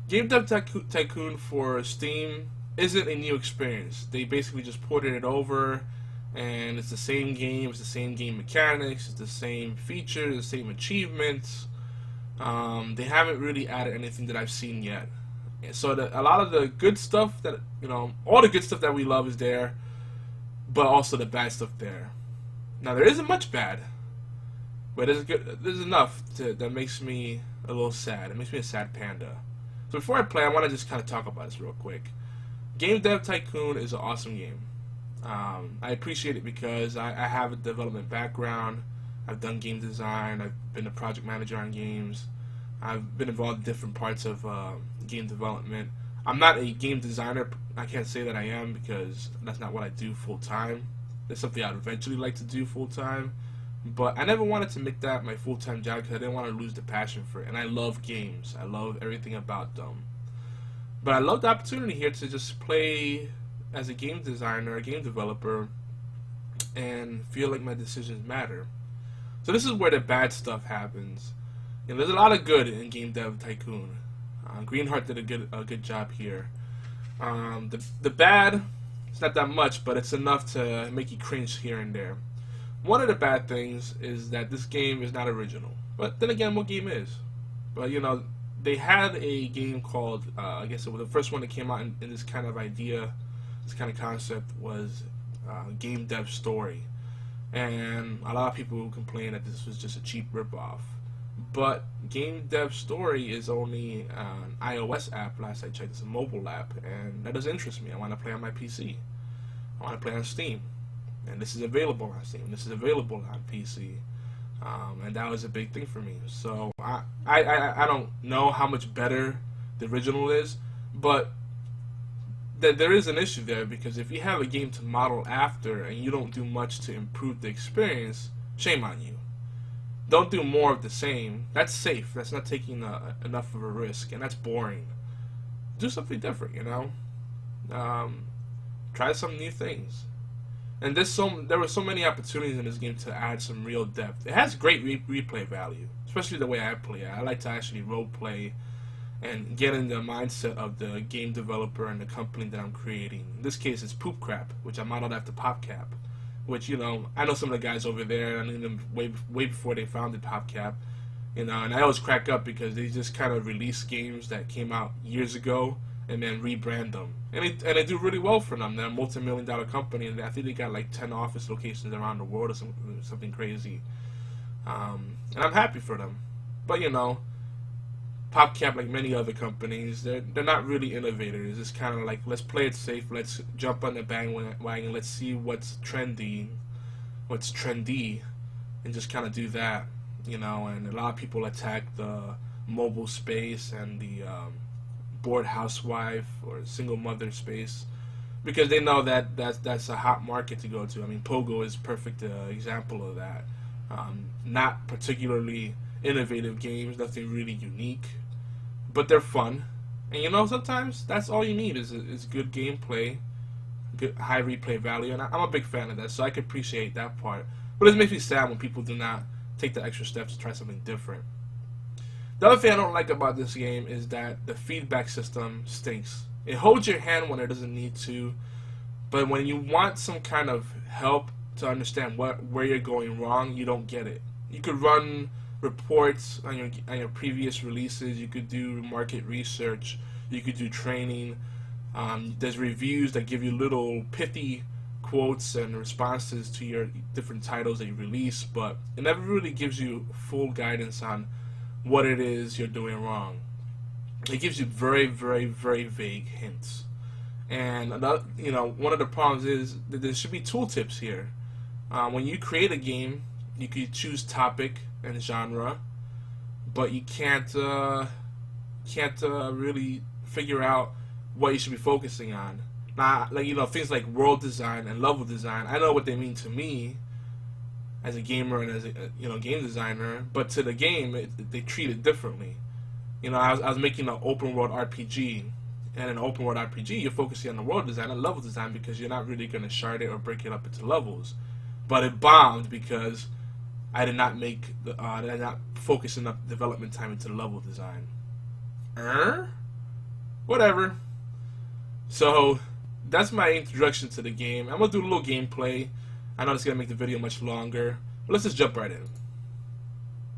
Tycoon for Steam isn't a new experience. They basically just ported it over, and it's the same game. It's the same game mechanics. It's the same features, the same achievements. They haven't really added anything that I've seen yet. So a lot of the good stuff that all the good stuff that we love is there, but also the bad stuff there. Now there isn't much bad, but there's enough that makes me a little sad. It makes me a sad panda. So before I play, I want to just kind of talk about this real quick. Dev Tycoon is an awesome game. I appreciate it because I have a development background. I've done game design. I've been a project manager on games. I've been involved in different parts of game development. I'm not a game designer. I can't say that I am because that's not what I do full time. It's something I'd eventually like to do full time. But I never wanted to make that my full time job because I didn't want to lose the passion for it. And I love games. I love everything about them. But I love the opportunity here to just play as a game designer, a game developer, and feel like my decisions matter. So this is where the bad stuff happens. There's a lot of good in Game Dev Tycoon. Greenheart did a good job here. The bad, it's not that much, but it's enough to make you cringe here and there. One of the bad things is that this game is not original. But then again, what game is? But they had a game called, I guess it was the first one that came out in this kind of idea, this kind of concept was Game Dev Story. And a lot of people complained that this was just a cheap ripoff. But Game Dev Story is only an iOS app. Last I checked, it's a mobile app, and that doesn't interest me. I want to play on my PC. I want to play on Steam, and this is available on Steam. This is available on PC, and that was a big thing for me. So I don't know how much better the original is, but there is an issue there because if you have a game to model after and you don't do much to improve the experience, shame on you. Don't do more of the same. That's safe. That's not taking enough of a risk, and that's boring. Do something different, Try some new things. And there were so many opportunities in this game to add some real depth. It has great replay value, especially the way I play it. I like to actually role play and get in the mindset of the game developer and the company that I'm creating. In this case, it's Poop Crap, which I modeled after PopCap. Which, I know some of the guys over there. I knew them way before they founded PopCap. And I always crack up because they just kind of release games that came out years ago and then rebrand them. And they do really well for them. They're a multi-million-dollar company, and I think they got like 10 office locations around the world or something crazy. And I'm happy for them. But, PopCap, like many other companies, they're not really innovators. It's kind of like, let's play it safe, let's jump on the bandwagon, let's see what's trendy, and just kind of do that, And a lot of people attack the mobile space and the bored housewife or single mother space because they know that that's a hot market to go to. I mean, Pogo is a perfect example of that. Not particularly innovative games, nothing really unique. But they're fun, and sometimes that's all you need is good gameplay, good high replay value, and I'm a big fan of that, so I can appreciate that part. But it makes me sad when people do not take the extra steps to try something different. The other thing I don't like about this game is that the feedback system stinks. It holds your hand when it doesn't need to, but when you want some kind of help to understand where you're going wrong, you don't get it. You could run reports on your previous releases. You could do market research. You could do training. There's reviews that give you little pithy quotes and responses to your different titles that you release, but it never really gives you full guidance on what it is you're doing wrong. It gives you very, very, very vague hints. And one of the problems is that there should be tooltips here. When you create a game, you could choose topic and genre, but you can't really figher out what you should be focusing on. Now, things like world design and level design, I know what they mean to me as a gamer and as a game designer, but to the game, they treat it differently. I was making an open world RPG, and in an open world RPG, you're focusing on the world design and level design because you're not really going to shard it or break it up into levels. But it bombed because I did not focus enough development time into level design. whatever. So that's my introduction to the game. I'm gonna do a little gameplay. I know it's gonna make the video much longer, but let's just jump right in.